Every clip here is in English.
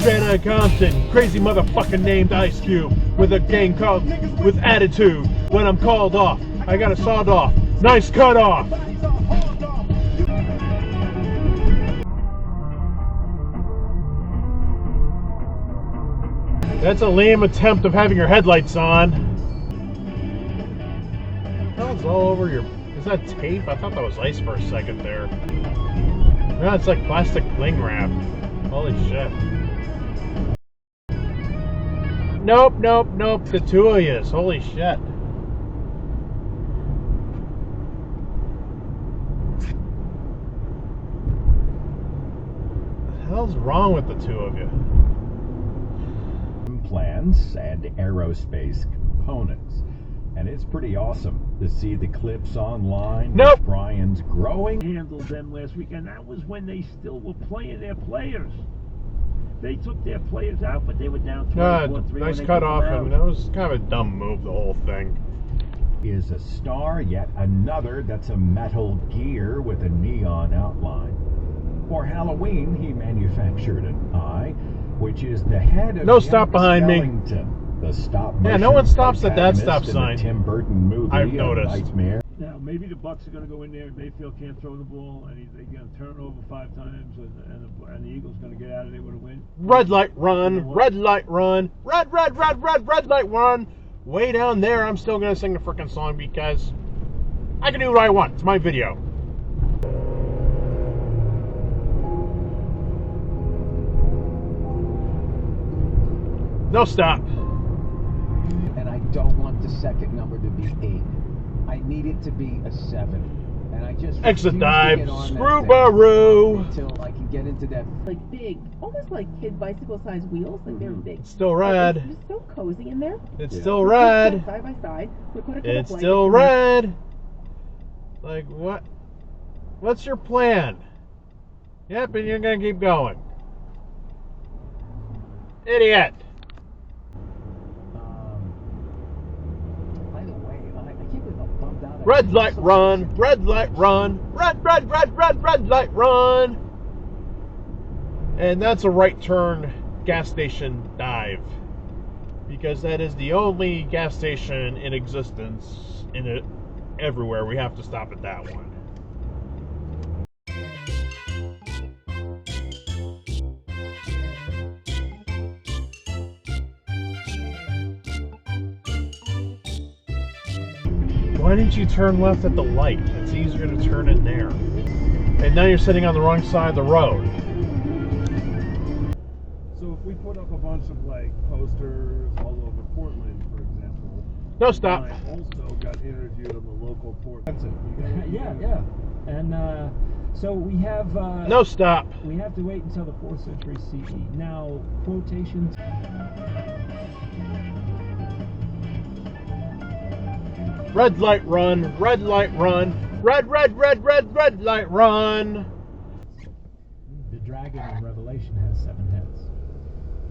Straight outta Compton, crazy motherfucker named Ice Cube, with a gang called with attitude. When I'm called off, I got a sawed off, nice cut off. That's a lame attempt of having your headlights on. That was all over your... Is that tape? I thought that was ice for a second there. No, it's like plastic cling wrap. Holy shit. Nope, nope, nope. The two of yous. Holy shit. What the hell's wrong with the two of you? Plans and aerospace components. And it's pretty awesome to see the clips online. Nope. Brian's growing. Handled them last week, and that was when they still were playing their players. They took their players out, but they were down 24-3. Nice cut off, and that was kind of a dumb move, the whole thing. Is a star, yet another that's a metal gear with a neon outline. For Halloween, he manufactured an eye, which is the head of No stop behind me. The stop Yeah, no one stops at that stop sign. The Tim Burton movie, I've noticed. Nightmare. Now, maybe the Bucks are going to go in there. Mayfield can't throw the ball, and they're going to turn over 5 times, and the Eagles going to get out of there with a win. Red light run, red light run, red light run. Way down there, I'm still going to sing the frickin' song because I can do what I want. It's my video. No stop. And I don't want the second number to be 8. I need it to be a 7. And I just Exit refuse dive, to get on screw that baroo. until I can get into that. Like big, almost like kid bicycle-sized wheels, like they're big. It's still red. It's just so cozy in there. It's still red. Side by side. We put a couple It's blankets still in there. red. Like what? What's your plan? Yep, and you're gonna keep going. Idiot. By the way, I can't believe I'm bummed out. Red light run, red light run, red light run. And that's a right turn gas station dive. Because that is the only gas station in existence in it everywhere. We have to stop at that one. Why didn't you turn left at the light? It's easier to turn in there. And now you're sitting on the wrong side of the road. So if we put up a bunch of like posters all over Portland, for example. No stop. I also got interviewed on the local Portland. Yeah. And so we have... No stop. We have to wait until the 4th century CE. Now, quotations... Red light run, red light run, red light run. The dragon in Revelation has 7 heads.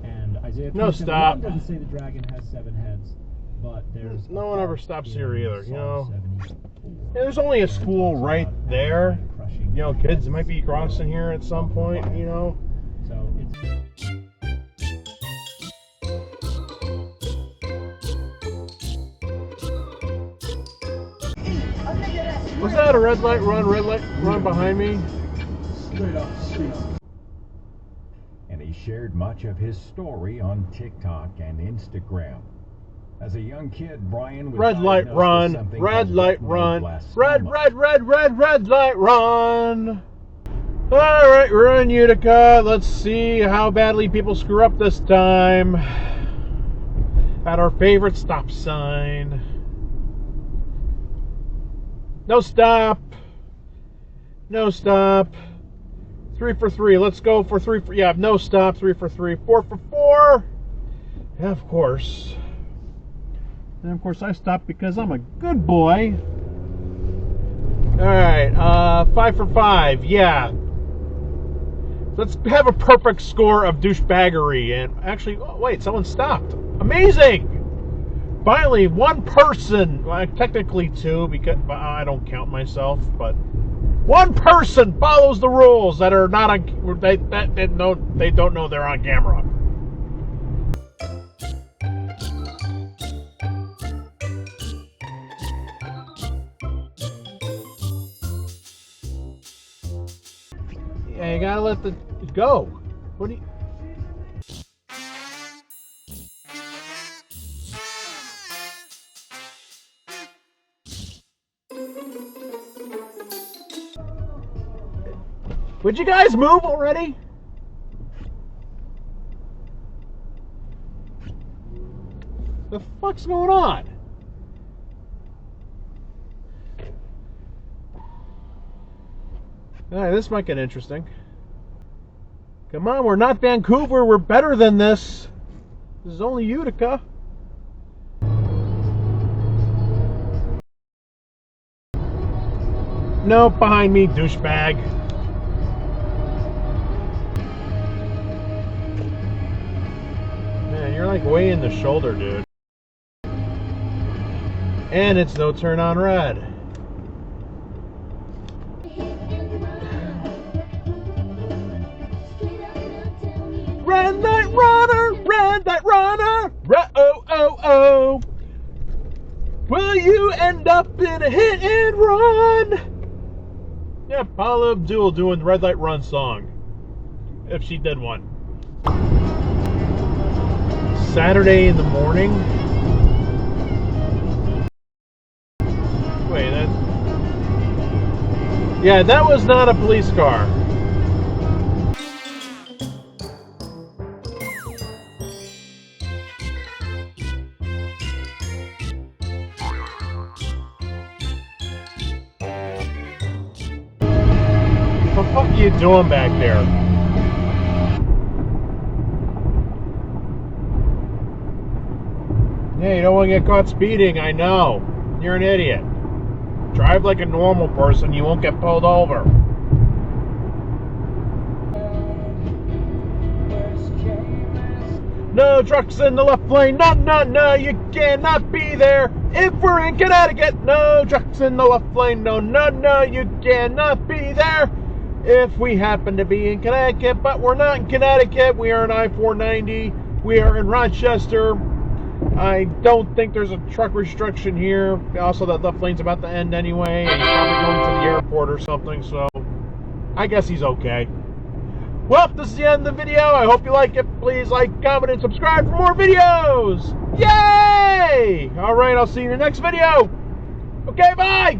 And Isaiah No 27:1 stop. doesn't say the dragon has 7 heads, but there's... No one ever stops here either, you know. Psalm 74. There's only a school right there. Crushing. You know, kids might be crossing here at some point, you know. So it's... Was that a red light run behind me? Straight up street. And he shared much of his story on TikTok and Instagram. As a young kid, Brian was Red light diagnosed with run, something red called light retinoblastoma. run, red light run. Alright, we're in Utica. Let's see how badly people screw up this time. At our favorite stop sign. No stop. No stop. 3 for 3. Let's go for 3 for... Yeah, no stop. 3 for 3. 4 for 4. Yeah, of course. And of course I stopped because I'm a good boy. Alright, 5 for 5. Yeah. Let's have a perfect score of douchebaggery. And actually, oh, wait, someone stopped. Amazing! Finally, one person, well, technically 2, because I don't count myself, but one person follows the rules that are not on. They don't know they're on camera. Yeah, you gotta let it go. What do you... Would you guys move already? The fuck's going on? Alright, this might get interesting. Come on, we're not Vancouver. We're better than this. This is only Utica. Nope, behind me, douchebag. Man, you're like way in the shoulder, dude. And it's no turn on red. Red light runner, red light runner, oh. Will you end up in a hit and run? Yeah, Paula Abdul doing the Red Light Run song. If she did one. Saturday in the morning. Wait, that... Yeah, that was not a police car. What the fuck are you doing back there? Yeah, you don't want to get caught speeding, I know. You're an idiot. Drive like a normal person, you won't get pulled over. No trucks in the left lane, no, you cannot be there. If we're in Connecticut, no trucks in the left lane, no, you cannot be there. If we happen to be in Connecticut, but we're not in Connecticut, we are in I-490, we are in Rochester. I don't think there's a truck restriction here. Also, that left lane's about to end anyway, and he's probably going to the airport or something, so I guess he's okay. Well, this is the end of the video. I hope you like it. Please like, comment, and subscribe for more videos. Yay! All right, I'll see you in the next video. Okay, bye!